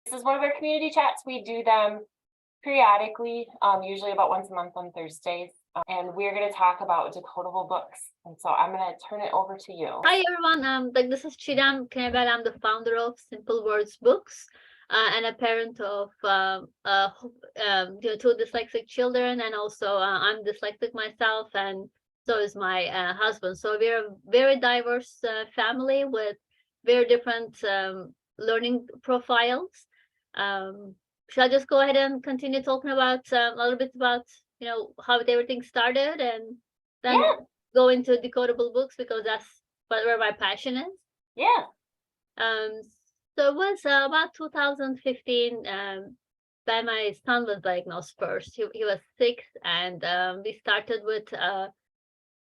This is one of our community chats. We do them periodically, usually about once a month on Thursdays. And we're going to talk about decodable books. And so I'm going to turn it over to you. Hi everyone, this is Cigdem Knebel. I'm the founder of Simple Words Books and a parent of two dyslexic children, and also I'm dyslexic myself, and so is my husband. So we're a very diverse family with very different learning profiles. Shall I just go ahead and continue talking about a little bit about how everything started, and then go into decodable books, because that's where my passion is. Yeah. So it was about 2015 when my son was diagnosed first. He was 6, and we started with a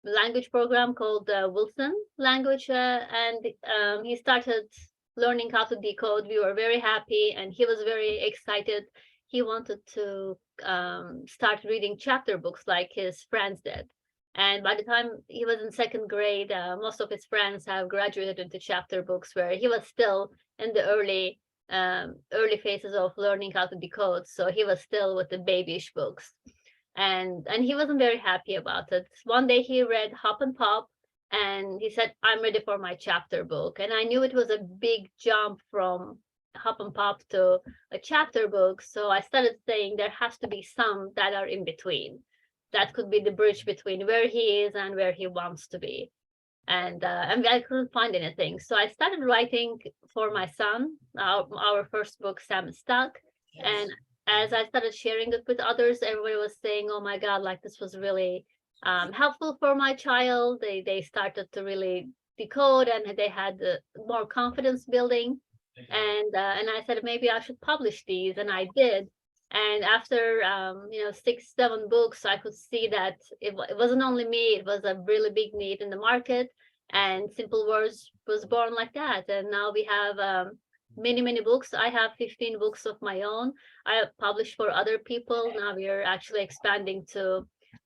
language program called Wilson Language, and he started learning how to decode. We were very happy, and he was very excited. He wanted to start reading chapter books like his friends did. And by the time he was in 2nd grade, most of his friends have graduated into chapter books, where he was still in the early phases of learning how to decode. So he was still with the babyish books, and he wasn't very happy about it. One day he read Hop and Pop, and he said, "I'm ready for my chapter book." And I knew it was a big jump from Hop and Pop to a chapter book. So I started saying there has to be some that are in between. That could be the bridge between where he is and where he wants to be. And I couldn't find anything. So I started writing for my son, our first book, Sam is Stuck. Yes. And as I started sharing it with others, everybody was saying, "Oh my God, like this was really helpful for my child." They started to really decode, and they had more confidence building. And I said, maybe I should publish these, and I did. And after 6, 7 books, I could see that it wasn't only me, it was a really big need in the market, and Simple Words was born like that. And now we have many books. I have 15 books of my own. I have published for other people. Now we are actually expanding to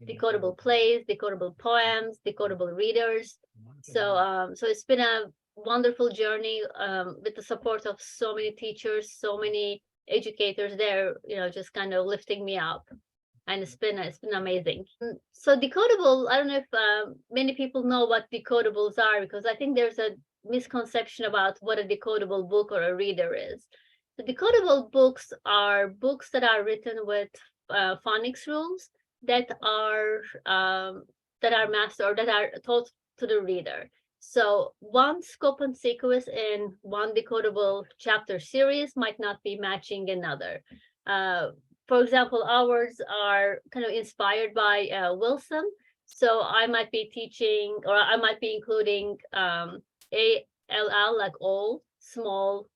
decodable plays, decodable poems, decodable readers. So it's been a wonderful journey with the support of so many teachers, so many educators there, just kind of lifting me up, and it's been amazing. So decodable, I don't know if many people know what decodables are, because I think there's a misconception about what a decodable book or a reader is. The decodable books are books that are written with phonics rules that are mastered, or that are taught to the reader. So one scope and sequence in one decodable chapter series might not be matching another. For example, ours are kind of inspired by Wilson. So I might be teaching, or I might be including ALL, like all, small,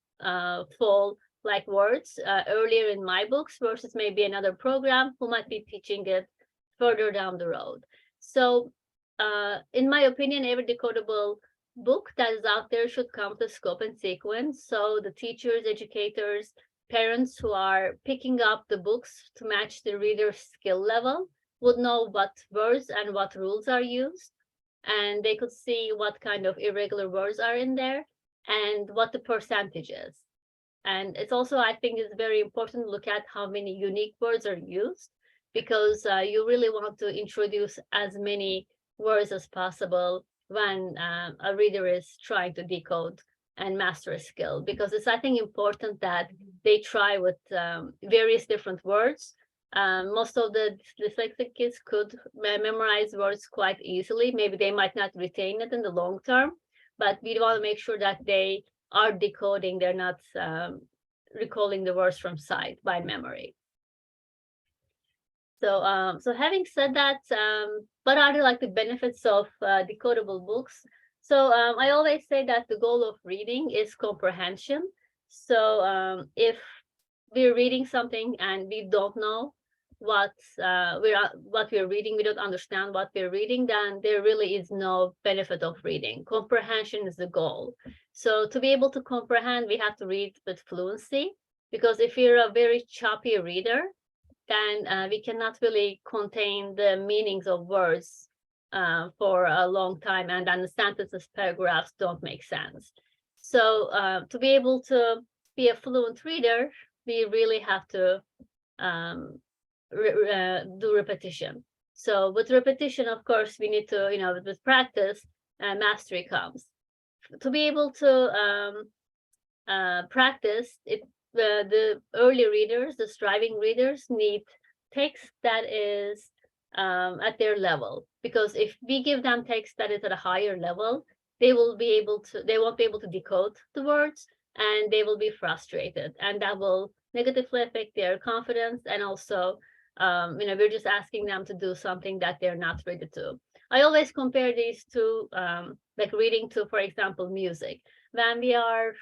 full, like words earlier in my books, versus maybe another program who might be teaching it further down the road. So in my opinion, every decodable book that is out there should come with scope and sequence. So the teachers, educators, parents who are picking up the books to match the reader's skill level would know what words and what rules are used. And they could see what kind of irregular words are in there and what the percentage is. And it's also, I think it's very important to look at how many unique words are used, because you really want to introduce as many words as possible when a reader is trying to decode and master a skill, because it's, I think, important that they try with various different words. Most of the dyslexic kids could memorize words quite easily. Maybe they might not retain it in the long term, but we want to make sure that they are decoding, they're not recalling the words from sight by memory. So having said that, what are the benefits of decodable books? So I always say that the goal of reading is comprehension. So if we're reading something and we don't know what we're reading, we don't understand what we're reading, then there really is no benefit of reading. Comprehension is the goal. So to be able to comprehend, we have to read with fluency, because if you're a very choppy reader, then we cannot really contain the meanings of words for a long time, and then the sentences, paragraphs don't make sense. So to be able to be a fluent reader, we really have to do repetition. So with repetition, of course, we need to, with practice, mastery comes. To be able to practice it, the early readers, the striving readers, need text that is at their level, because if we give them text that is at a higher level, they won't be able to decode the words, and they will be frustrated, and that will negatively affect their confidence. And also, we're just asking them to do something that they're not ready to. I always compare these to like reading to, for example, music. When we are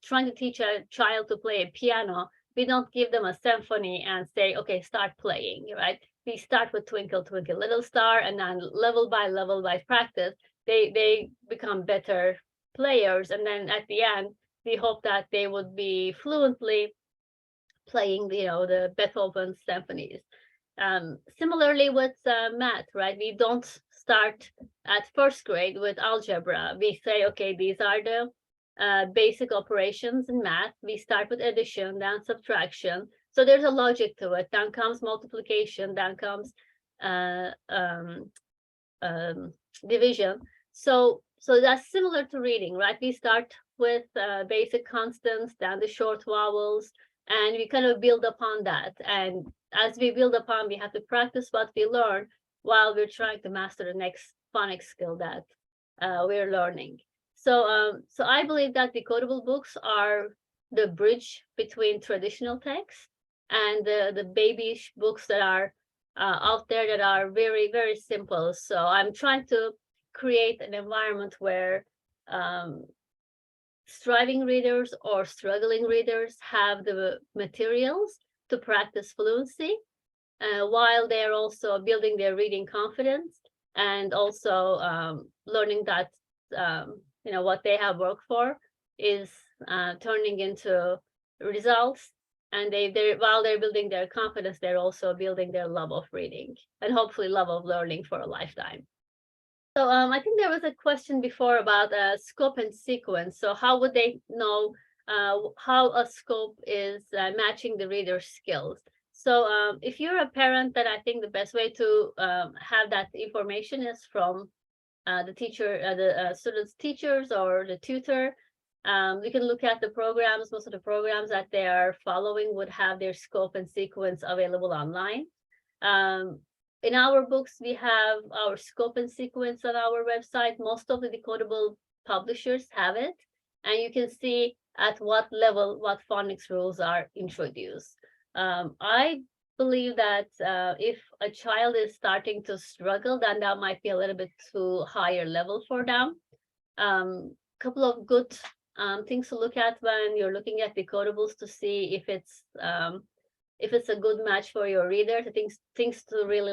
trying to teach a child to play a piano, we don't give them a symphony and say, okay, start playing, right? We start with Twinkle, Twinkle, Little Star, and then level by practice, they become better players. And then at the end, we hope that they would be fluently playing, the Beethoven symphonies. Similarly with math, right? We don't start at first grade with algebra. We say, okay, these are the basic operations in math. We start with addition, then subtraction. So there's a logic to it. Then comes multiplication, then comes division. So that's similar to reading, right? We start with basic constants, then the short vowels, and we kind of build upon that. And as we build upon, we have to practice what we learn while we're trying to master the next phonics skill that we're learning. So I believe that decodable books are the bridge between traditional text and the babyish books that are out there that are very, very simple. So I'm trying to create an environment where striving readers or struggling readers have the materials to practice fluency, while they're also building their reading confidence, and also learning that what they have worked for is turning into results. And while they're building their confidence, they're also building their love of reading, and hopefully love of learning for a lifetime. So I think there was a question before about scope and sequence. So how would they know how a scope is matching the reader's skills? So if you're a parent, then I think the best way to have that information is from the teacher, the student's teachers or the tutor. You can look at the programs. Most of the programs that they are following would have their scope and sequence available online. In our books, we have our scope and sequence on our website. Most of the Decodable publishers have it, and you can see at what level what phonics rules are introduced. I believe that if a child is starting to struggle, then that might be a little bit too higher level for them. Couple of good things to look at when you're looking at decodables to see if it's a good match for your reader. The things to really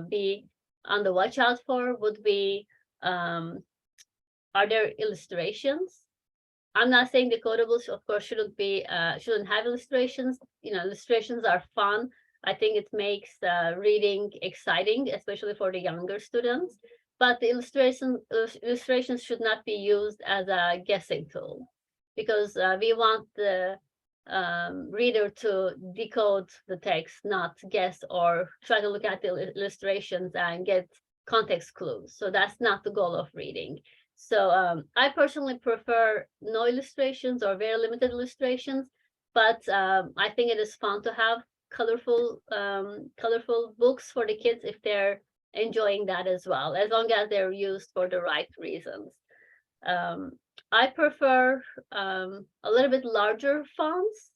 be on the watch out for would be, are there illustrations? I'm not saying decodables, of course, shouldn't have illustrations. Illustrations are fun. I think it makes reading exciting, especially for the younger students. But the illustrations should not be used as a guessing tool, because we want the reader to decode the text, not guess or try to look at the illustrations and get context clues. So that's not the goal of reading. So I personally prefer no illustrations or very limited illustrations, but I think it is fun to have colorful books for the kids if they're enjoying that as well, as long as they're used for the right reasons. I prefer a little bit larger fonts.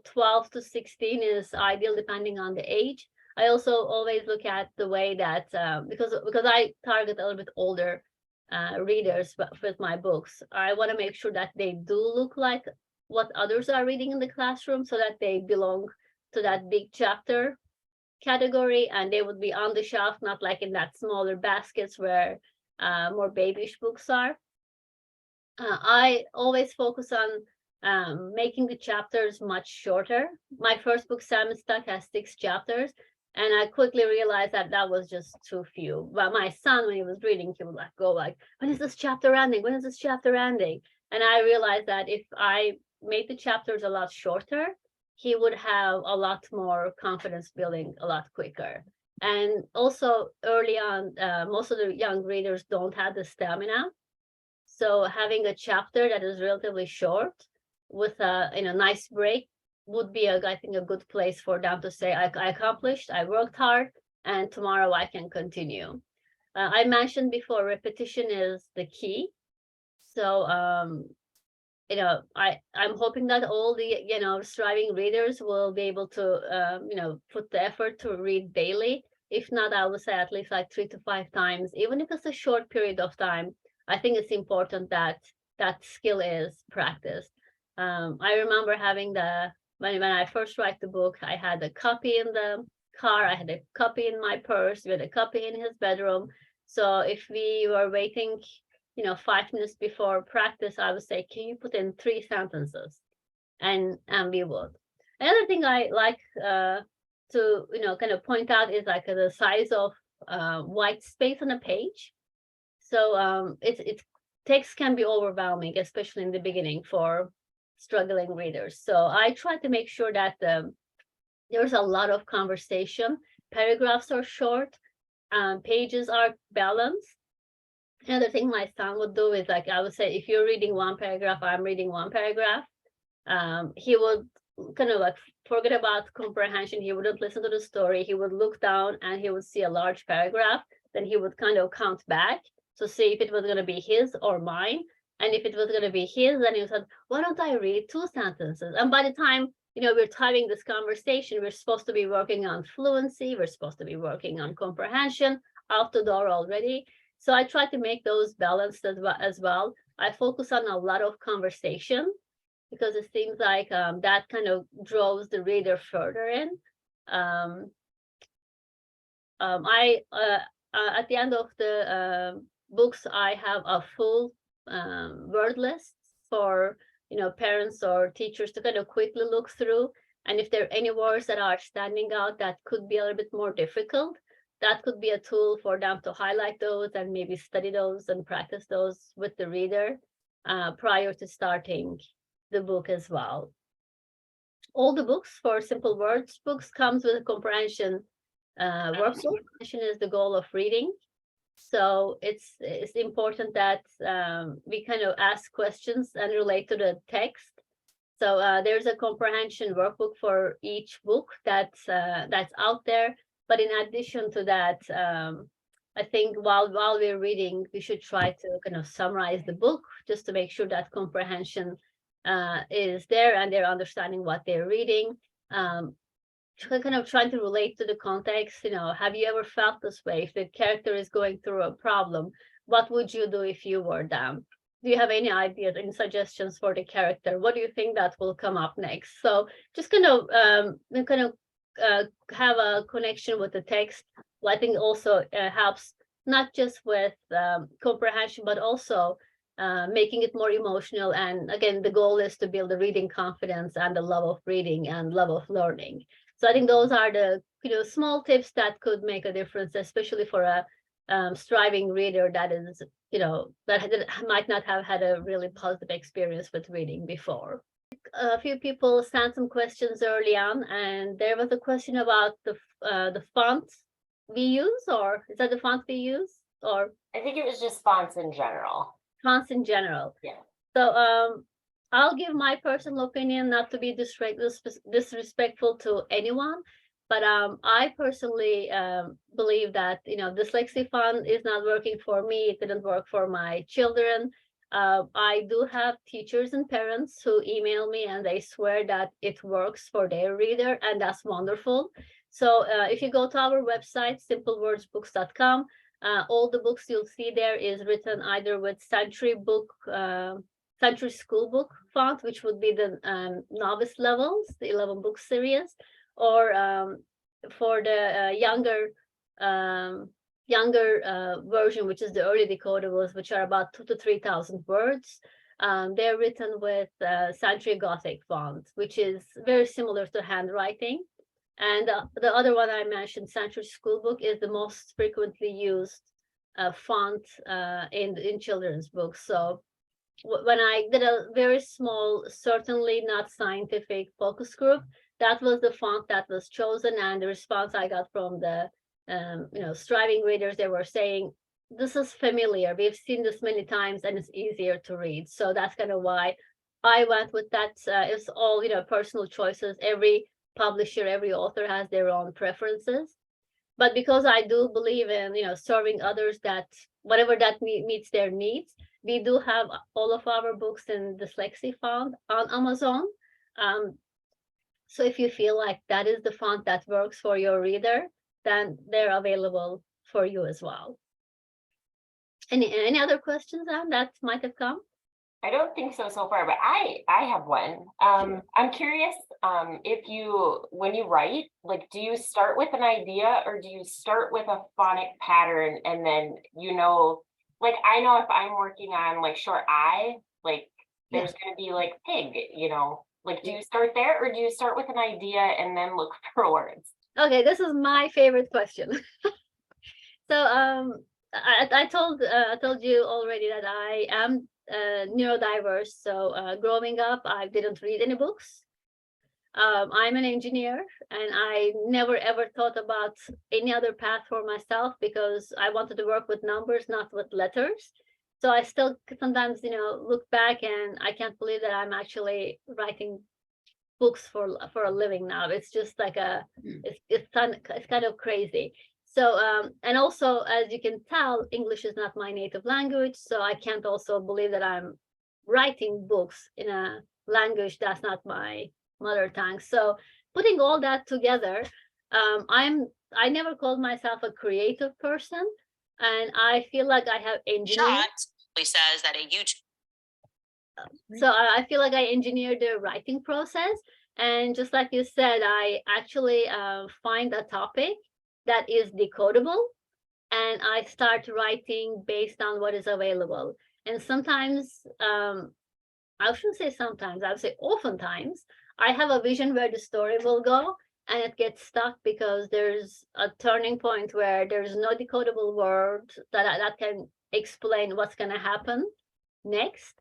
12 to 16 is ideal depending on the age. I also always look at the way that because I target a little bit older readers with my books, I want to make sure that they do look like what others are reading in the classroom, so that they belong to that big chapter category, and they would be on the shelf, not like in that smaller baskets where more babyish books are. I always focus on making the chapters much shorter. My first book, Salmon Stuck, has 6 chapters, and I quickly realized that that was just too few. But my son, when he was reading, he would go when is this chapter ending? When is this chapter ending? And I realized that if I made the chapters a lot shorter, he would have a lot more confidence building a lot quicker. And also early on, most of the young readers don't have the stamina. So having a chapter that is relatively short with a nice break would be, I think, a good place for them to say, I accomplished, I worked hard, and tomorrow I can continue. I mentioned before, repetition is the key. So, I'm hoping that all the, striving readers will be able to, put the effort to read daily. If not, I would say at least like 3 to 5 times, even if it's a short period of time. I think it's important that that skill is practiced. I remember having when I first write the book, I had a copy in the car, I had a copy in my purse, with a copy in his bedroom. So if we were waiting, 5 minutes before practice, I would say, can you put in 3 sentences? And we would. Another thing I like to kind of point out is like the size of white space on a page. So text can be overwhelming, especially in the beginning for struggling readers. So I try to make sure that there's a lot of conversation. Paragraphs are short, pages are balanced. Another thing my son would do is, like, I would say, if you're reading 1 paragraph, I'm reading 1 paragraph. He would kind of like forget about comprehension. He wouldn't listen to the story. He would look down and he would see a large paragraph. Then he would kind of count back to see if it was going to be his or mine. And if it was going to be his, then he said, why don't I read 2 sentences? And by the time, we're having this conversation, we're supposed to be working on fluency. We're supposed to be working on comprehension, out the door already. So I try to make those balanced as well. I focus on a lot of conversation because it seems like that kind of draws the reader further in. At the end of the books, I have a full word list for parents or teachers to kind of quickly look through. And if there are any words that are standing out that could be a little bit more difficult, that could be a tool for them to highlight those and maybe study those and practice those with the reader prior to starting the book as well. All the books for simple words books comes with a comprehension workbook. Comprehension is the goal of reading. So it's important that we kind of ask questions and relate to the text. So there's a comprehension workbook for each book that's out there. But in addition to that, I think while we're reading, we should try to kind of summarize the book just to make sure that comprehension is there and they're understanding what they're reading. Kind of trying to relate to the context. Have you ever felt this way? If the character is going through a problem, what would you do if you were them? Do you have any ideas, any suggestions for the character? What do you think that will come up next? So just kind of have a connection with the text. Well, I think also helps not just with comprehension, but also making it more emotional. And again, the goal is to build the reading confidence and the love of reading and love of learning. So I think those are the small tips that could make a difference, especially for a striving reader that is that might not have had a really positive experience with reading before. A few people sent some questions early on, and there was a question about the font we use, or is that the font we use, or I think it was just fonts in general. Fonts in general. Yeah. So I'll give my personal opinion, not to be disrespectful to anyone, but I personally believe that dyslexia font is not working for me. It didn't work for my children. I do have teachers and parents who email me and they swear that it works for their reader, and that's wonderful. So if you go to our website, simplewordsbooks.com, all the books you'll see there is written either with Century School Book font, which would be the novice levels, the 11 book series, or for the younger version, which is the early decodables, which are about 2,000 to 3,000 words. They're written with Century Gothic font, which is very similar to handwriting. And the other one I mentioned, Century School Book, is the most frequently used font in children's books. So when I did a very small, certainly not scientific focus group, that was the font that was chosen, and the response I got from the striving readers, they were saying, this is familiar, we've seen this many times and it's easier to read. So that's kind of why I went with that. It's all personal choices. Every publisher, every author has their own preferences, but because I do believe in serving others, that whatever that meets their needs, we do have all of our books in dyslexia font on Amazon. So if you feel like that is the font that works for your reader, then they're available for you as well. Any other questions, Anne, that might have come? I don't think so far, but I have one. I'm curious, if when you write, like, do you start with an idea or do you start with a phonic pattern and then like, I know if I'm working on like short I, like there's going to be like pig, like, do you start there or do you start with an idea and then look for words? Okay, this is my favorite question. So I told you already that I am neurodiverse. So growing up, I didn't read any books. I'm an engineer, and I never ever thought about any other path for myself because I wanted to work with numbers, not with letters. So I still sometimes look back and I can't believe that I'm actually writing books for a living now. It's just like it's kind of crazy. So and also, as you can tell, English is not my native language, so I can't also believe that I'm writing books in a language that's not my mother tongue. So putting all that together, I never called myself a creative person, and I feel like I have engineered. Says that a huge. So I feel like I engineered the writing process, and just like you said, I actually find a topic that is decodable, and I start writing based on what is available. And sometimes, I shouldn't say sometimes, I would say oftentimes, I have a vision where the story will go, and it gets stuck because there's a turning point where there's no decodable word that can explain what's going to happen next.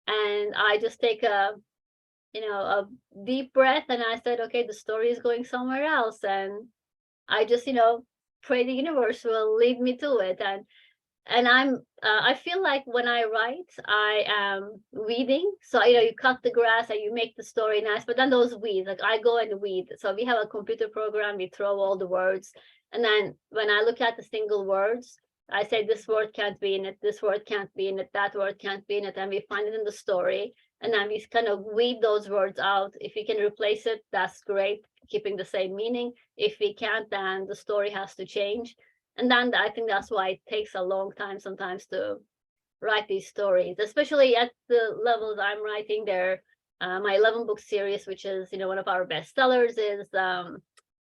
And I just take a deep breath, and I said, okay, the story is going somewhere else, and I just pray the universe will lead me to it. And I feel like when I write, I am weeding. So you cut the grass and you make the story nice, but then those weeds, like, I go and weed. So we have a computer program, we throw all the words, and then when I look at the single words, I say this word can't be in it, this word can't be in it, that word can't be in it, and we find it in the story, and then we kind of weed those words out. If we can replace it, that's great, keeping the same meaning. If we can't, then the story has to change. And then I think that's why it takes a long time sometimes to write these stories, especially at the levels I'm writing there. My 11-book series, which is one of our best sellers, is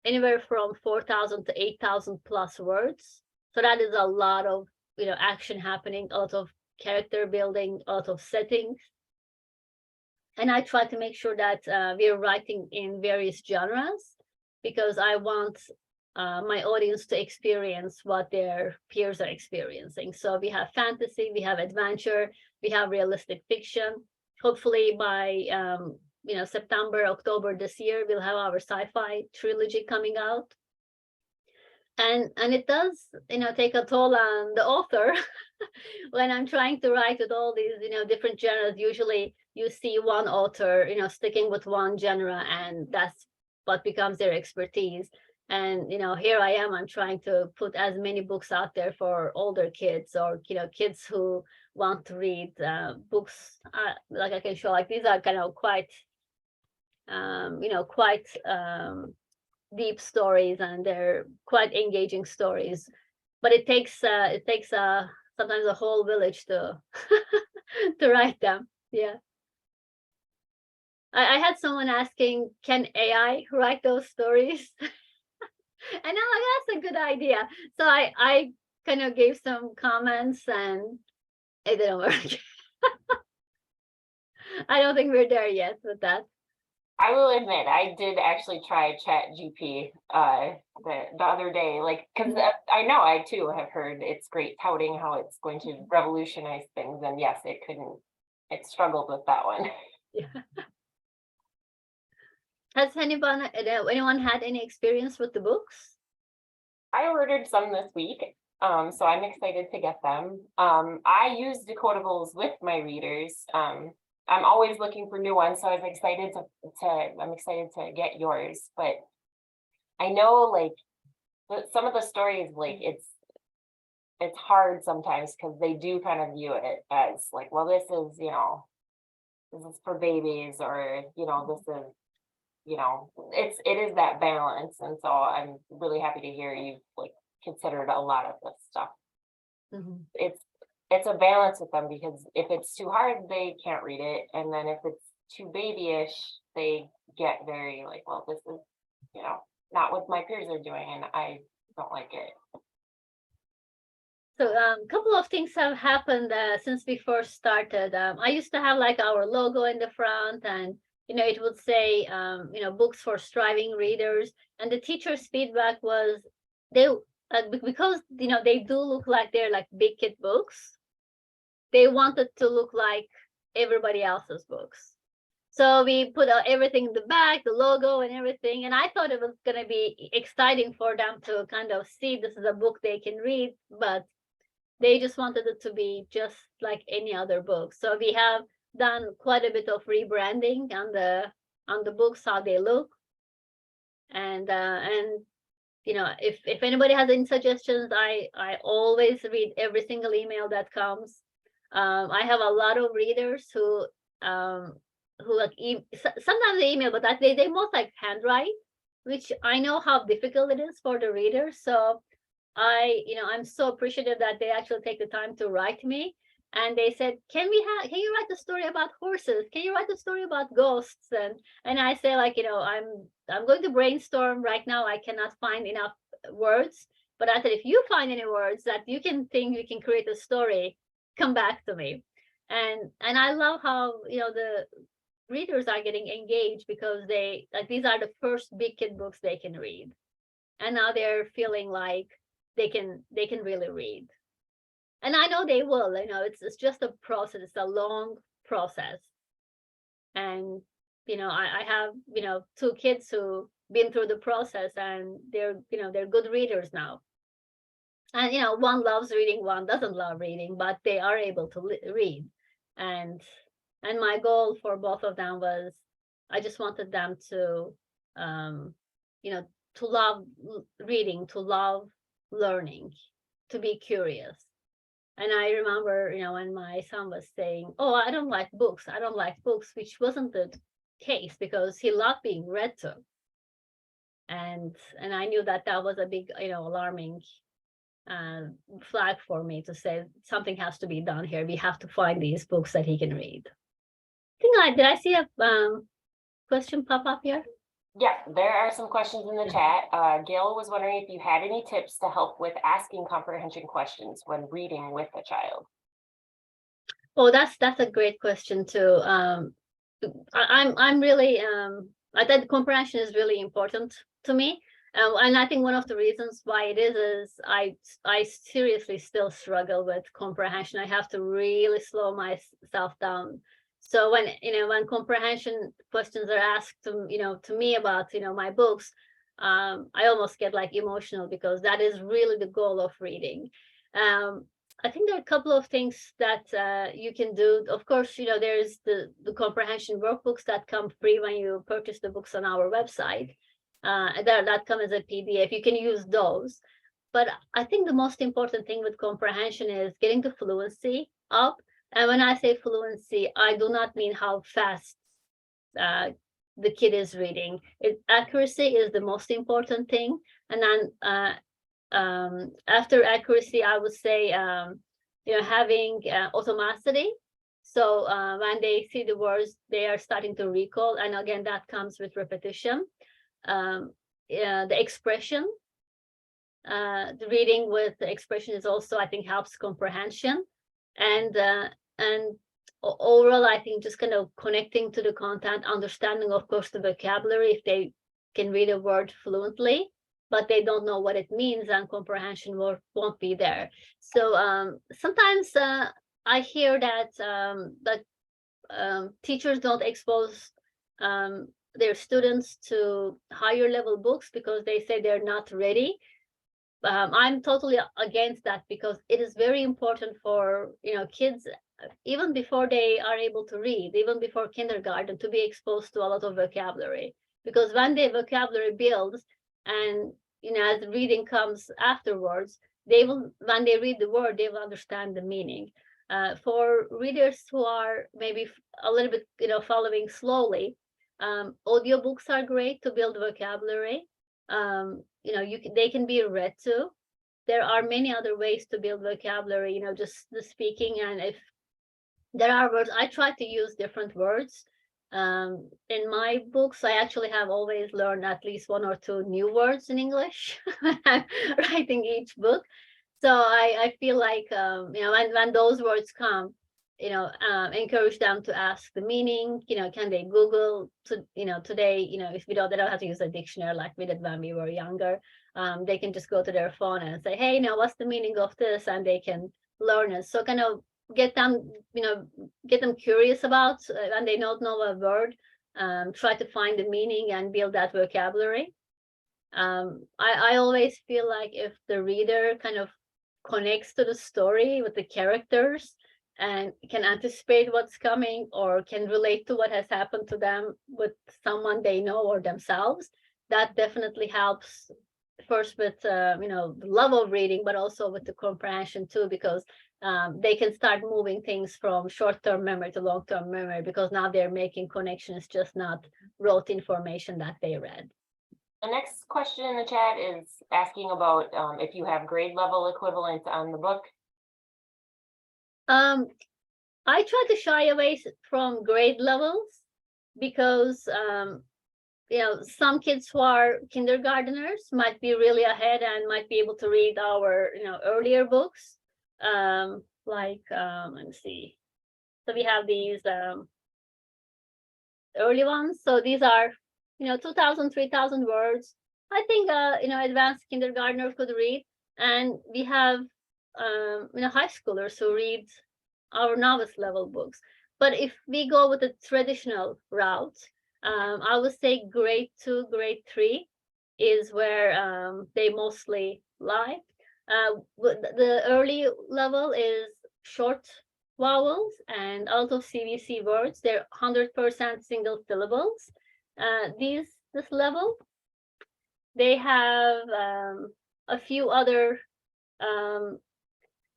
anywhere from 4,000 to 8,000 plus words. So that is a lot of action happening, a lot of character building, a lot of settings. And I try to make sure that we're writing in various genres, because I want my audience to experience what their peers are experiencing. So we have fantasy, we have adventure, we have realistic fiction. Hopefully by September, October this year, we'll have our sci-fi trilogy coming out. And it does take a toll on the author when I'm trying to write with all these different genres. Usually you see one author sticking with one genre, and that's what becomes their expertise. And here I am, I'm trying to put as many books out there for older kids, or kids who want to read books. Like I can show, like, these are kind of quite deep stories, and they're quite engaging stories, but it takes sometimes a whole village to to write them. Yeah, I had someone asking, can AI write those stories? And I'm like, that's a good idea. So I kind of gave some comments, and it didn't work. I don't think we're there yet with that. I will admit, I did actually try ChatGPT the other day, like, because I know I too have heard it's great, touting how it's going to revolutionize things, and yes, it struggled with that one. Yeah. Has anyone had any experience with the books? I ordered some this week, so I'm excited to get them. I use decodables with my readers. I'm always looking for new ones, so I'm excited to get yours. But I know like some of the stories, like it's hard sometimes because they do kind of view it as like, well, this is for babies, or this is it is that balance. And so I'm really happy to hear you like considered a lot of this stuff. Mhm. It's a balance with them, because if it's too hard, they can't read it. And then if it's too babyish, they get very like, well, this is, not what my peers are doing, and I don't like it. So a couple of things have happened since we first started. I used to have like our logo in the front, and it would say books for striving readers. And the teachers' feedback was they because they do look like they're like big kid books. They wanted to look like everybody else's books. So we put everything in the back, the logo and everything. And I thought it was going to be exciting for them to kind of see this is a book they can read, but they just wanted it to be just like any other book. So we have done quite a bit of rebranding on the books, how they look. And if anybody has any suggestions, I always read every single email that comes. I have a lot of readers who like sometimes they email, but they most like handwrite, which I know how difficult it is for the readers. So I'm so appreciative that they actually take the time to write me. And they said, can you write a story about horses? Can you write a story about ghosts? And I say, like, I'm going to brainstorm right now. I cannot find enough words. But I said, if you find any words that you can think we can create a story, come back to me. And I love how the readers are getting engaged, because these are the first big kid books they can read. And now they're feeling like they can really read. And I know they will. It's just a process. It's a long process. And I have two kids who been through the process, and they're good readers now. And one loves reading, one doesn't love reading, but they are able to read. And my goal for both of them was, I just wanted them to to love reading, to love learning, to be curious. And I remember, when my son was saying, oh, I don't like books, which wasn't the case, because he loved being read to. And I knew that was a big, alarming flag for me, to say something has to be done here. We have to find these books that he can read. Did I see a question pop up here? Yeah, there are some questions in the chat. Gail was wondering if you had any tips to help with asking comprehension questions when reading with a child. Oh, that's a great question too. I'm really I think comprehension is really important to me, and I think one of the reasons why it is I seriously still struggle with comprehension. I have to really slow myself down. So when comprehension questions are asked to me about my books, I almost get like emotional, because that is really the goal of reading. I think there are a couple of things that you can do. Of course, there's the comprehension workbooks that come free when you purchase the books on our website. That come as a PDF. You can use those. But I think the most important thing with comprehension is getting the fluency up. And when I say fluency, I do not mean how fast the kid is reading. Accuracy is the most important thing. And then after accuracy, I would say, having automaticity. So when they see the words, they are starting to recall. And again, that comes with repetition. The expression, the reading with the expression is also, I think, helps comprehension. And overall, I think just kind of connecting to the content, understanding, of course, the vocabulary. If they can read a word fluently, but they don't know what it means, and comprehension won't be there. So sometimes I hear that teachers don't expose their students to higher level books because they say they're not ready. I'm totally against that, because it is very important for kids, even before they are able to read, even before kindergarten, to be exposed to a lot of vocabulary. Because when the vocabulary builds, and as reading comes afterwards, they will, when they read the word, they will understand the meaning. For readers who are maybe a little bit following slowly, audiobooks are great to build vocabulary. They can be read too. There are many other ways to build vocabulary, just the speaking. And if there are words, I try to use different words. In my books, I actually have always learned at least 1 or 2 new words in English writing each book. So I feel like when those words come, encourage them to ask the meaning. Can they Google today, if they don't have to use a dictionary like we did when we were younger. They can just go to their phone and say, hey, what's the meaning of this? And they can learn it. So kind of get them curious about, and they don't know a word, try to find the meaning and build that vocabulary. I always feel like if the reader kind of connects to the story with the characters and can anticipate what's coming, or can relate to what has happened to them with someone they know or themselves, that definitely helps, first with the love of reading, but also with the comprehension too, because they can start moving things from short-term memory to long-term memory, because now they're making connections, just not rote information that they read. The next question in the chat is asking about if you have grade level equivalents on the book. I try to shy away from grade levels, because some kids who are kindergarteners might be really ahead and might be able to read our earlier books. Let me see. So we have these early ones. So these are 2,000, 3,000 words. I think advanced kindergartners could read, and we have high schoolers who read our novice level books. But if we go with the traditional route, I would say grade 2, grade 3 is where they mostly lie. The early level is short vowels, and out of CVC words, they're 100% single syllables. This level, they have a few other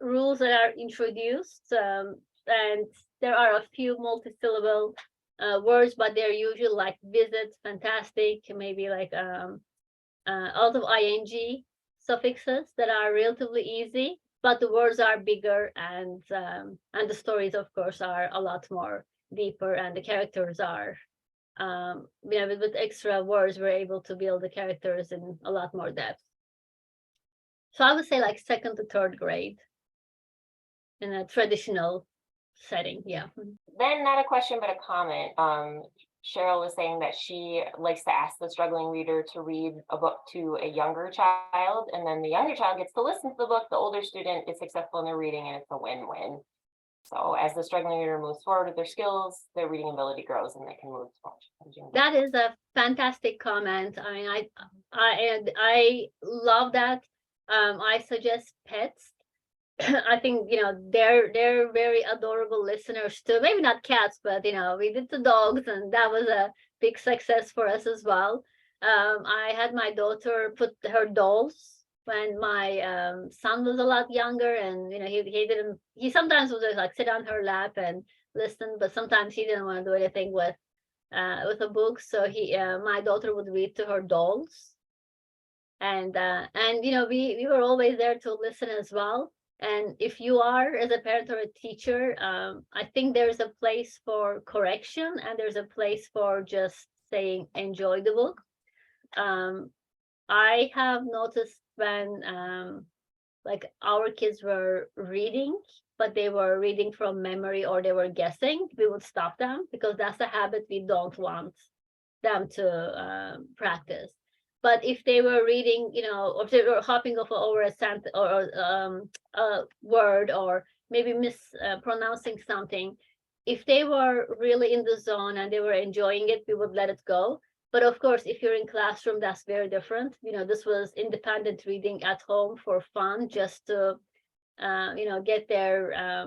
rules that are introduced, and there are a few multisyllable words, but they're usually like visit, fantastic, maybe like out of ing suffixes that are relatively easy, but the words are bigger, and the stories, of course, are a lot more deeper, and the characters are with extra words, we're able to build the characters in a lot more depth. So I would say like 2nd to 3rd grade in a traditional setting. Yeah. Then not a question, but a comment. Cheryl was saying that she likes to ask the struggling reader to read a book to a younger child, and then the younger child gets to listen to the book. The older student is successful in their reading, and it's a win-win. So as the struggling reader moves forward with their skills, their reading ability grows, and they can move forward. That is a fantastic comment. I mean, I love that. I suggest pets. I think they're very adorable listeners too. Maybe not cats, but we did the dogs, and that was a big success for us as well. I had my daughter put her dolls when my son was a lot younger, and he sometimes would just like sit on her lap and listen, but sometimes he didn't want to do anything with a book, so my daughter would read to her dolls, and we were always there to listen as well. And if you are, as a parent or a teacher, I think there's a place for correction, and there's a place for just saying enjoy the book. I have noticed when like our kids were reading, but they were reading from memory or they were guessing, we would stop them, because that's a habit we don't want them to practice. But if they were reading, or if they were hopping over a sentence or a word, or maybe mispronouncing something, if they were really in the zone and they were enjoying it, we would let it go. But of course, if you're in classroom, that's very different. This was independent reading at home for fun, just to, get their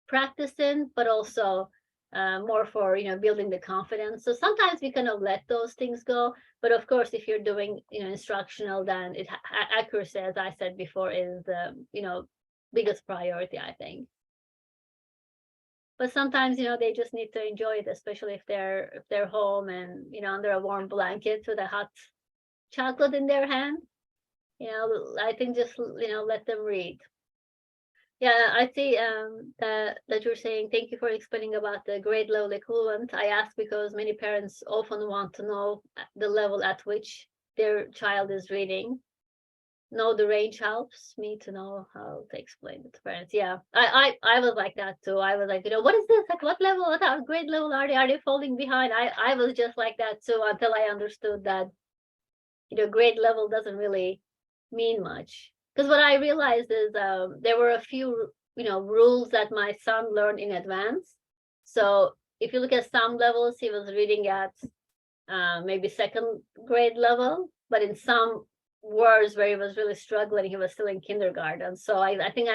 practice in, but also more for, building the confidence. So sometimes we kind of let those things go. But of course, if you're doing, instructional, then accuracy, as I said before, is the, biggest priority, I think. But sometimes, they just need to enjoy it, especially if they're home and, under a warm blanket with a hot chocolate in their hand. I think just, let them read. Yeah, I see that you're saying, thank you for explaining about the grade level equivalent. I ask because many parents often want to know the level at which their child is reading. Know the range helps me to know how to explain it to parents. Yeah, I was like that too. I was like, what is this? Like, what level, what grade level are they? Are they falling behind? I was just like that too, until I understood that, grade level doesn't really mean much. Because what I realized is there were a few, rules that my son learned in advance. So if you look at some levels, he was reading at maybe second grade level, but in some words where he was really struggling, he was still in kindergarten. So I think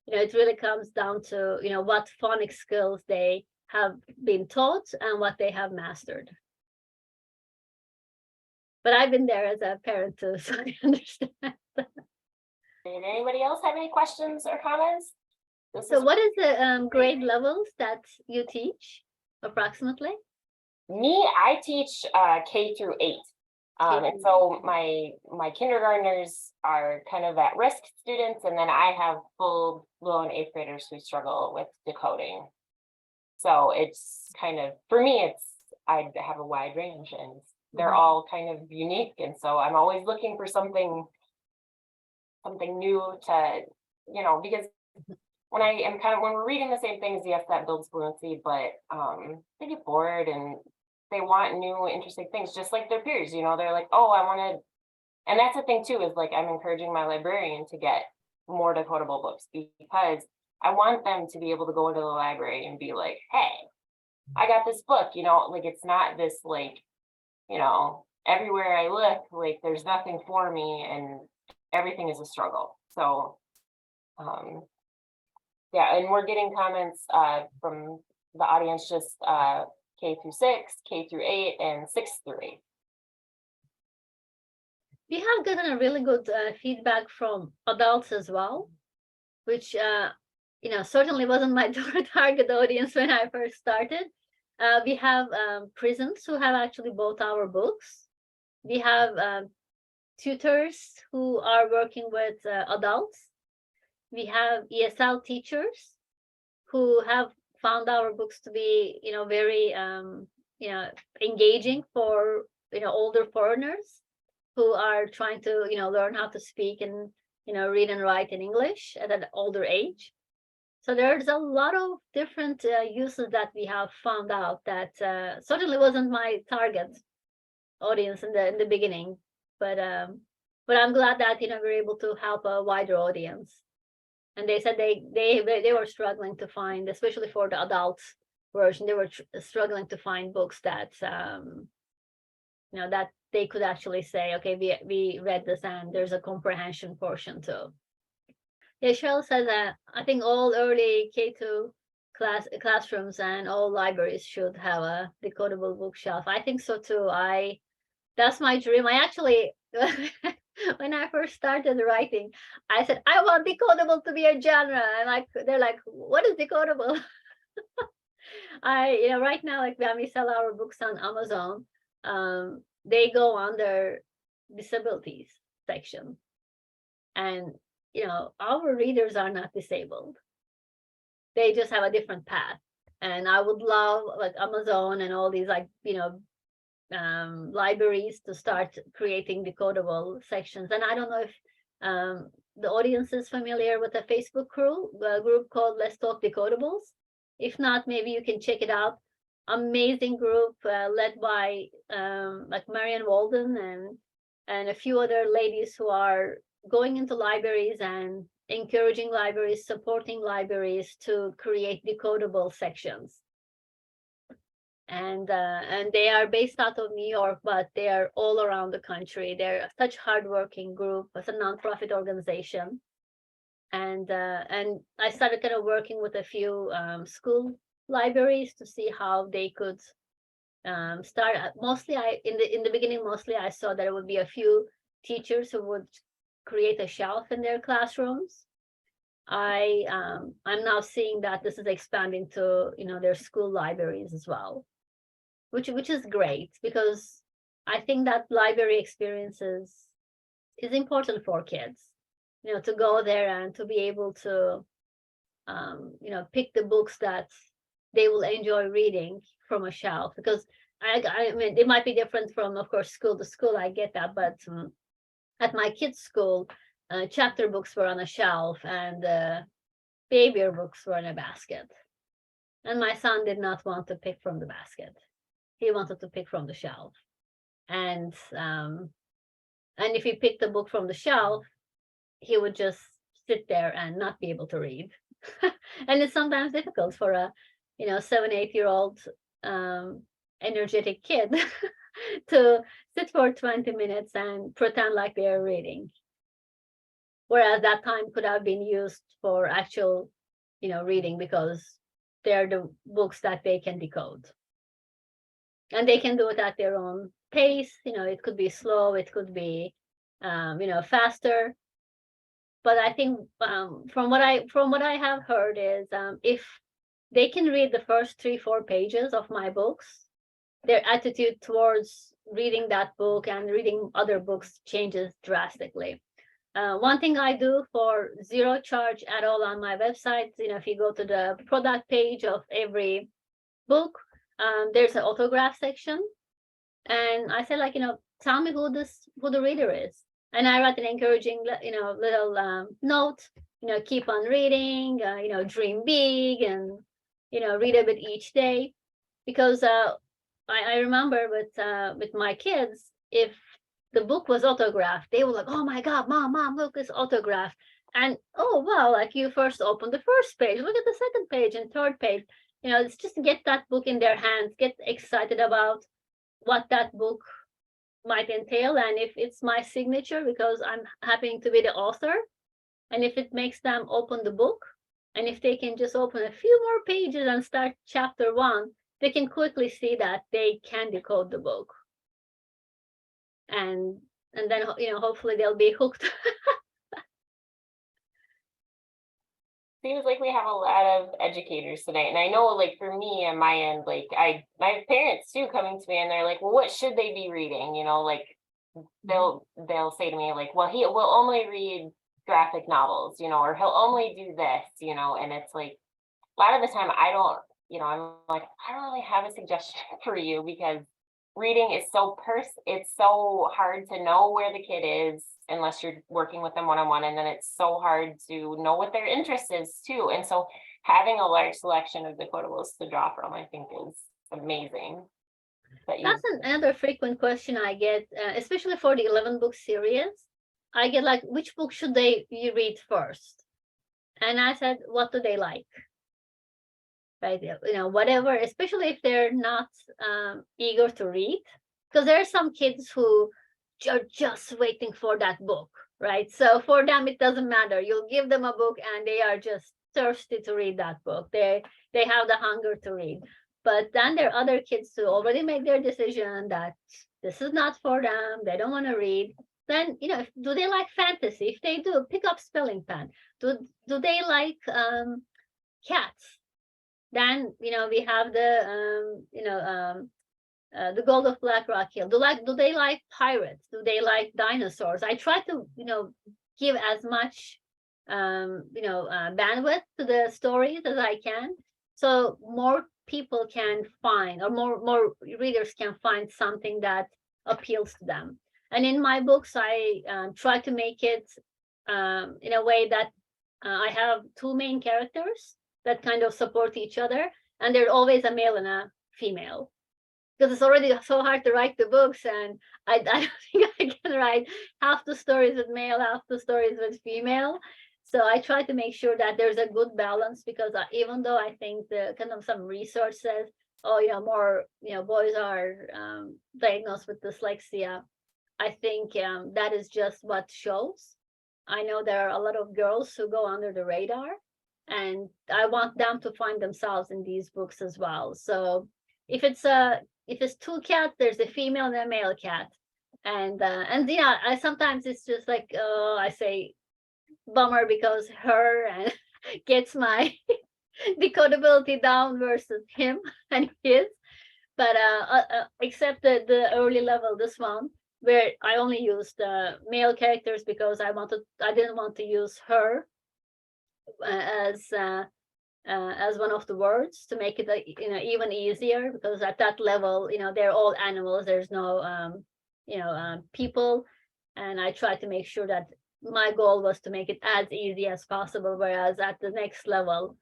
it really comes down to, what phonics skills they have been taught and what they have mastered. But I've been there as a parent too, so I understand. Did anybody else have any questions or comments? So what is the grade levels that you teach approximately? I teach K through 8. And so my kindergartners are kind of at risk students, and then I have full-blown 8th graders who struggle with decoding. So it's kind of, for me, I have a wide range, and they're all kind of unique, and so I'm always looking for something new to, because when we're reading the same things, yes, that builds fluency, but they get bored and they want new, interesting things, just like their peers. They're like, oh, I want to, and that's the thing too, is like I'm encouraging my librarian to get more decodable books, because I want them to be able to go into the library and be like, hey, I got this book. Like, it's not this like, everywhere I look, like there's nothing for me and everything is a struggle. So yeah, and we're getting comments from the audience, just K through 6, K through 8, and 6 through 8. We have gotten a really good feedback from adults as well, which certainly wasn't my target audience when I first started. We have prisons who have actually bought our books. We have tutors who are working with adults. We have ESL teachers who have found our books to be, very, engaging for, older foreigners who are trying to, learn how to speak and, read and write in English at an older age. So there's a lot of different uses that we have found out that certainly wasn't my target audience in the beginning, but I'm glad that we're able to help a wider audience. And they said they were struggling to find, especially for the adult version, they were struggling to find books that that they could actually say, okay, we read this and there's a comprehension portion too. Yeah, Cheryl says that I think all early K2 classrooms and all libraries should have a decodable bookshelf. I think so too. That's my dream. I actually when I first started writing, I said, I want decodable to be a genre. And they're like, what is decodable? Right now, like when we sell our books on Amazon, they go under disabilities section. And, our readers are not disabled. They just have a different path. And I would love like Amazon and all these libraries to start creating decodable sections. And I don't know if the audience is familiar with a Facebook group called Let's Talk Decodables. If not, maybe you can check it out. Amazing group led by Marianne Walden and a few other ladies who are going into libraries and encouraging libraries, supporting libraries to create decodable sections. and they are based out of New York, but they are all around the country. They're such hardworking group. It's a nonprofit organization, and I started kind of working with a few school libraries to see how they could start. Mostly, in the beginning, mostly I saw there would be a few teachers who would create a shelf in their classrooms. I'm now seeing that this is expanding to their school libraries as well, which is great, because I think that library experiences is important for kids, to go there and to be able to pick the books that they will enjoy reading from a shelf. Because I mean, it might be different from, of course, school to school, I get that, but at my kids' school, chapter books were on a shelf and behavior books were in a basket. And my son did not want to pick from the basket. He wanted to pick from the shelf. And if he picked a book from the shelf, he would just sit there and not be able to read. And it's sometimes difficult for a 7-8-year-old energetic kid to sit for 20 minutes and pretend like they're reading. Whereas that time could have been used for actual, reading, because they're the books that they can decode. And they can do it at their own pace. It could be slow, it could be, faster. But I think from what I have heard is if they can read the first 3-4 pages of my books, their attitude towards reading that book and reading other books changes drastically. One thing I do for zero charge at all on my website, if you go to the product page of every book, there's an autograph section. And I say, tell me who the reader is. And I write an encouraging, little note, keep on reading, dream big, and, read a bit each day. Because I remember with my kids, if the book was autographed, they were like, oh my God, mom, look, it's autographed. And, oh, wow, you first open the first page, look at the second page and third page. It's just get that book in their hands, get excited about what that book might entail. And if it's my signature, because I'm happening to be the author, and if it makes them open the book, and if they can just open a few more pages and start chapter 1, they can quickly see that they can decode the book. And then, hopefully they'll be hooked. Seems like we have a lot of educators tonight. And I know, for me on my end, my parents too coming to me and they're like, well, what should they be reading? They'll say to me, well, he will only read graphic novels, or he'll only do this, and it's a lot of the time I don't, I'm like, I don't really have a suggestion for you, because reading is it's so hard to know where the kid is unless you're working with them one-on-one, and then it's so hard to know what their interest is too. And so having a large selection of decodables to draw from, I think, is amazing. That's another frequent question I get, especially for the 11 book series. I get which book should you read first? And I said, what do they like? Right, whatever, especially if they're not eager to read, because there are some kids who are just waiting for that book, right? So for them, it doesn't matter. You'll give them a book and they are just thirsty to read that book. They have the hunger to read. But then there are other kids who already make their decision that this is not for them. They don't want to read. Then, do they like fantasy? If they do, pick up Spelling Pen. Do they like cats? Then, we have the Gold of Black Rock Hill. Do they like pirates? Do they like dinosaurs? I try to, give as much, bandwidth to the stories as I can, so more people can find, or more readers can find something that appeals to them. And in my books, I try to make it in a way that I have 2 main characters that kind of support each other, and there's always a male and a female, because it's already so hard to write the books, and I don't think I can write half the stories with male, half the stories with female. So I try to make sure that there's a good balance, because even though I think the kind of some research says, oh, more, boys are diagnosed with dyslexia. I think that is just what shows. I know there are a lot of girls who go under the radar, and I want them to find themselves in these books as well. So if it's two cats, there's a female and a male cat, and yeah, I sometimes it's just like I say bummer because her and gets my decodability down versus him and his. But except the early level, this one where I only used male characters because I didn't want to use her as one of the words to make it even easier, because at that level they're all animals, there's no people, and I tried to make sure that my goal was to make it as easy as possible, whereas at the next level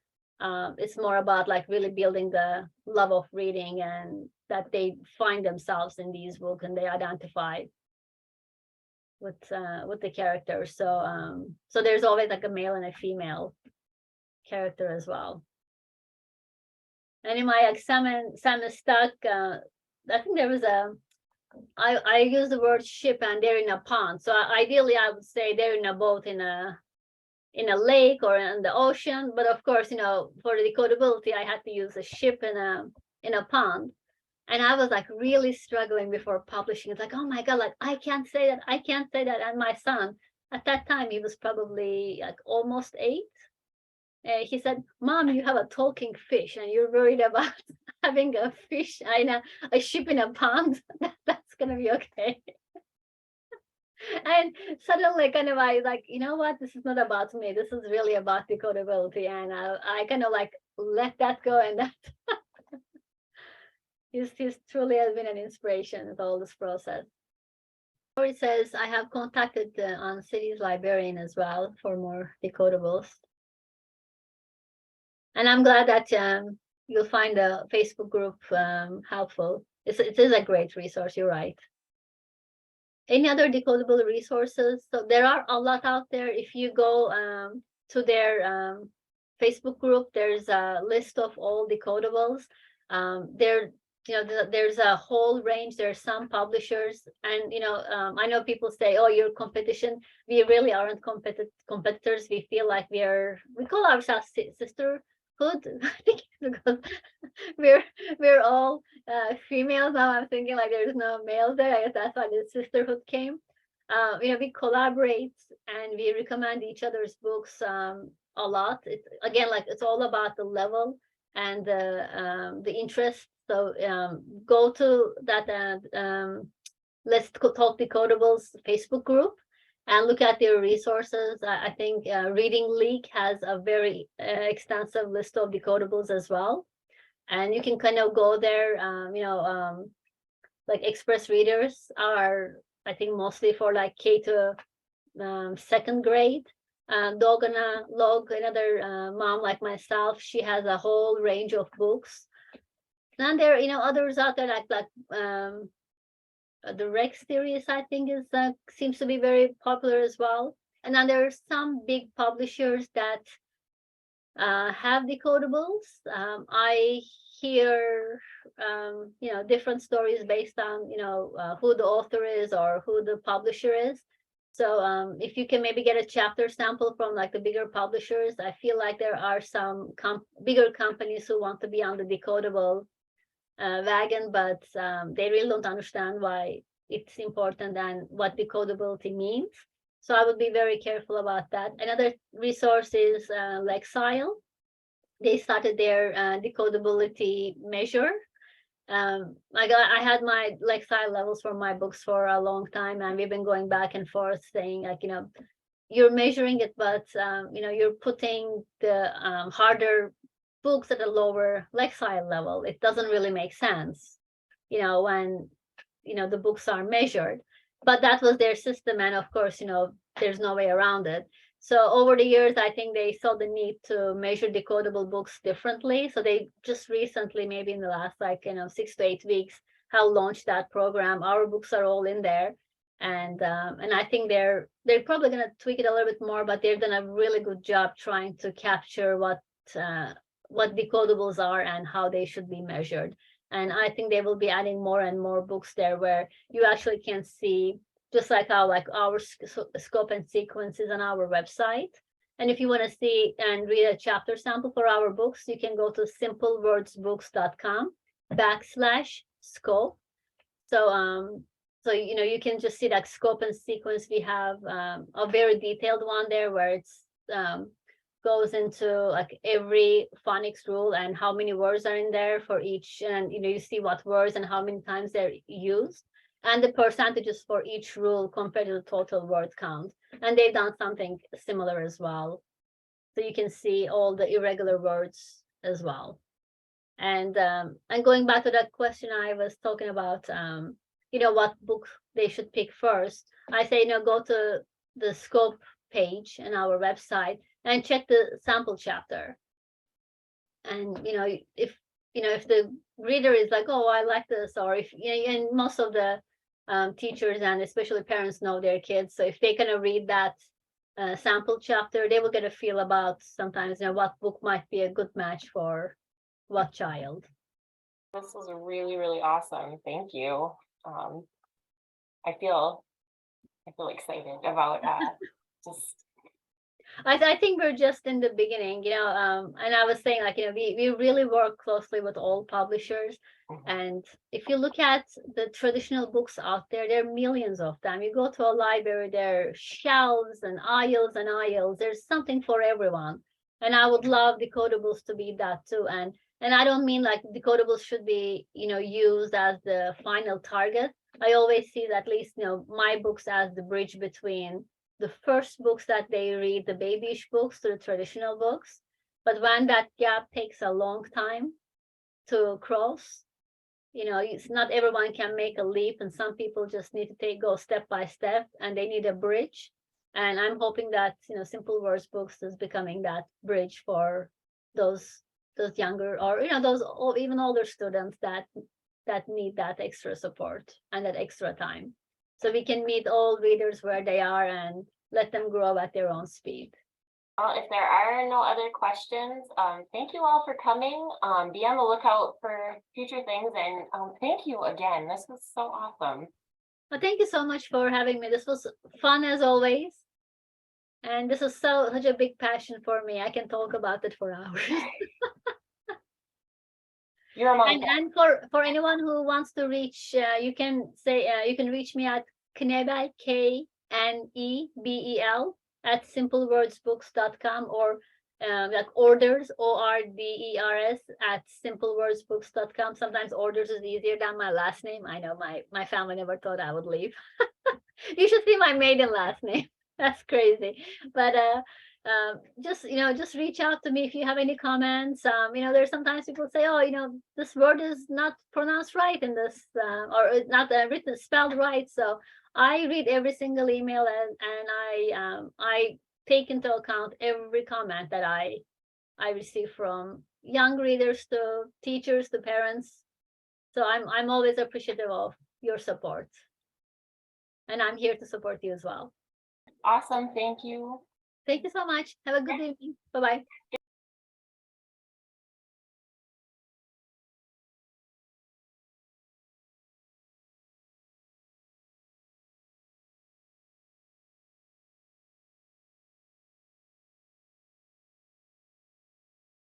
it's more about like really building the love of reading, and that they find themselves in these books and they identify with the characters. So so there's always like a male and a female character as well. And in my salmon stock, I think there was I use the word ship, and they're in a pond. So ideally I would say they're in a boat in a lake or in the ocean, but of course for the decodability I had to use a ship in a pond. And I was like really struggling before publishing. It's like, oh my God, like I can't say that. And my son at that time, he was probably like almost 8. He said, Mom, you have a talking fish and you're worried about having a fish, a ship in a pond. That's gonna be okay. And suddenly kind of I like, you know what, this is not about me. This is really about decodability. And I kind of like let that go, and that he's truly has been an inspiration with all this process. It says, I have contacted on city's librarian as well for more decodables. And I'm glad that you'll find the Facebook group helpful. It is a great resource, you're right. Any other decodable resources? So there are a lot out there. If you go to their Facebook group, there's a list of all decodables. There's a whole range. There's some publishers, and I know people say, oh, you're competition. We really aren't competitors. We feel like we call ourselves sisterhood. I think because we're all females now. I'm thinking like there's no males there. I guess that's why the sisterhood came. We collaborate and we recommend each other's books a lot. It's again like it's all about the level and the interest. So go to that Let's Talk Decodables Facebook group and look at their resources. I think Reading League has a very extensive list of decodables as well. And you can kind of go there, like express readers are, I think, mostly for like K to 2nd grade. Dogana Log, another mom like myself, she has a whole range of books. And there are others out there like the Rex series, I think, is seems to be very popular as well. And then there are some big publishers that have decodables. I hear different stories based on who the author is or who the publisher is. So if you can maybe get a chapter sample from like the bigger publishers, I feel like there are some bigger companies who want to be on the decodable wagon, but they really don't understand why it's important and what decodability means. So I would be very careful about that. Another resource is Lexile. They started their decodability measure. I had my Lexile levels for my books for a long time, and we've been going back and forth saying like, you're measuring it, but you're putting the harder books at a lower Lexile level. It doesn't really make sense, when the books are measured. But that was their system, and of course, there's no way around it. So over the years, I think they saw the need to measure decodable books differently. So they just recently, maybe in the last 6 to 8 weeks, have launched that program. Our books are all in there, and I think they're probably going to tweak it a little bit more, but they've done a really good job trying to capture what decodables are and how they should be measured. And I think they will be adding more and more books there where you actually can see, just like how like our scope and sequences on our website. And if you want to see and read a chapter sample for our books, you can go to simplewordsbooks.com/scope. So you can just see that scope and sequence. We have a very detailed one there where it's goes into like every phonics rule and how many words are in there for each, and you see what words and how many times they're used, and the percentages for each rule compared to the total word count. And they've done something similar as well. So you can see all the irregular words as well. And going back to that question I was talking about, what book they should pick first, I say, go to the scope page in our website and check the sample chapter. And if the reader is like, oh, I like this, or if and most of the teachers and especially parents know their kids, so if they're gonna read that sample chapter, they will get a feel about sometimes what book might be a good match for what child. This was really, really awesome. Thank you. I feel excited about just. I think we're just in the beginning, and I was saying, like, we really work closely with all publishers. And if you look at the traditional books out there, there are millions of them. You go to a library, there are shelves and aisles and aisles. There's something for everyone. And I would love Decodables to be that too. And I don't mean like Decodables should be, used as the final target. I always see that, at least, my books as the bridge between the first books that they read, the babyish books, to the traditional books. But when that gap takes a long time to cross, it's not everyone can make a leap, and some people just need to go step by step, and they need a bridge. And I'm hoping that Simple Words Books is becoming that bridge for those younger, or those even older students that need that extra support and that extra time. So we can meet all readers where they are and let them grow at their own speed. If there are no other questions, thank you all for coming. Be on the lookout for future things, and thank you again. This was so awesome. Well, thank you so much for having me. This was fun as always. And this is such a big passion for me. I can talk about it for hours. You're among and for anyone who wants to reach, you can reach me at Knebel, Knebel @simplewordsbooks.com, or like orders, ORDERS @simplewordsbooks.com. Sometimes orders is easier than my last name. I know my family never thought I would leave. You should see my maiden last name. That's crazy. But just reach out to me if you have any comments. There's sometimes people say, oh, this word is not pronounced right in this, or it's not written spelled right. So I read every single email, and I take into account every comment that I receive from young readers to teachers to parents. So I'm always appreciative of your support, and I'm here to support you as well. Awesome. Thank you. Thank you so much. Have a good evening. Bye-bye.